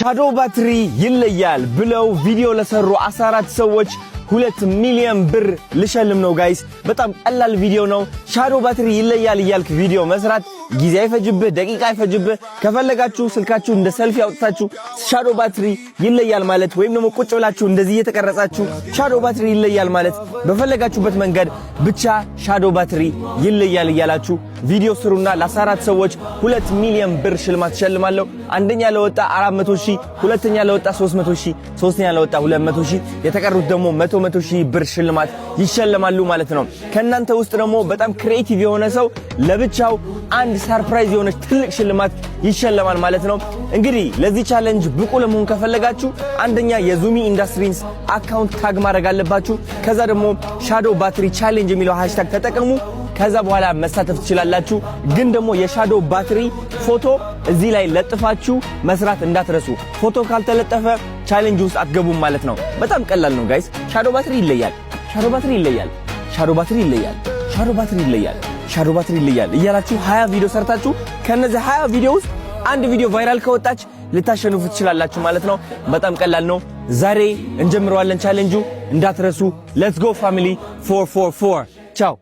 ሻዶ ባትሪ ይለያል ብለው ቪዲዮ ለሰሩ 14 ሰዎች 2 ሚሊዮን ብር ልሸልም ነው ጋይስ። በጣም ቀላል ቪዲዮ ነው። ሻዶ ባትሪ ይለያል እያልክ ቪዲዮ መስራት ጊዜ አይፈጅብህ፣ ደቂቃ አይፈጅብህ። ከፈለጋችሁ ስልካችሁ እንደ ሰልፊ አውጥታችሁ ሻዶ ባትሪ ይለያል ማለት ወይም ደግሞ ቁጭ ብላችሁ እንደዚህ እየተቀረጻችሁ ሻዶ ባትሪ ይለያል ማለት በፈለጋችሁበት መንገድ ብቻ ሻዶ ባትሪ ይለያል እያላችሁ ቪዲዮ ስሩና ለ14 ሰዎች 2 ሚሊዮን ብር ሽልማት ሸልማለሁ። አንደኛ ለወጣ 400,000፣ ሁለተኛ ለወጣ 300,000፣ ሶስተኛ ለወጣ 200,000፣ የተቀሩት ደግሞ 100,000 ብር ሽልማት ይሸለማሉ ማለት ነው። ከናንተ ውስጥ ደግሞ በጣም ክሬቲቭ የሆነ ሰው ለብቻው አንድ ሰርፕራይዝ የሆነች ትልቅ ሽልማት ይሸለማል ማለት ነው። እንግዲህ ለዚህ ቻሌንጅ ብቁ ለመሆን ከፈለጋችሁ አንደኛ የዙሚ ኢንዱስትሪስ አካውንት ታግ ማድረግ አለባችሁ። ከዛ ደግሞ ሻዶ ባትሪ ቻሌንጅ የሚለው ሃሽታግ ተጠቀሙ። ከዛ በኋላ መሳተፍ ትችላላችሁ። ግን ደግሞ የሻዶ ባትሪ ፎቶ እዚህ ላይ ለጥፋችሁ መስራት እንዳትረሱ። ፎቶ ካልተለጠፈ ቻሌንጅ ውስጥ አትገቡም ማለት ነው። በጣም ቀላል ነው ጋይስ። ሻዶ ባትሪ ይለያል፣ ሻዶ ባትሪ ይለያል፣ ሻዶ ባትሪ ይለያል፣ ሻዶ ባትሪ ይለያል፣ ሻዶ ባትሪ ይለያል እያላችሁ 20 ቪዲዮ ሰርታችሁ ከነዚህ 20 ቪዲዮ ውስጥ አንድ ቪዲዮ ቫይራል ከወጣች ልታሸንፉ ትችላላችሁ ማለት ነው። በጣም ቀላል ነው። ዛሬ እንጀምረዋለን ቻሌንጁ። እንዳትረሱ። ሌትስ ጎ ፋሚሊ 444 ቻው።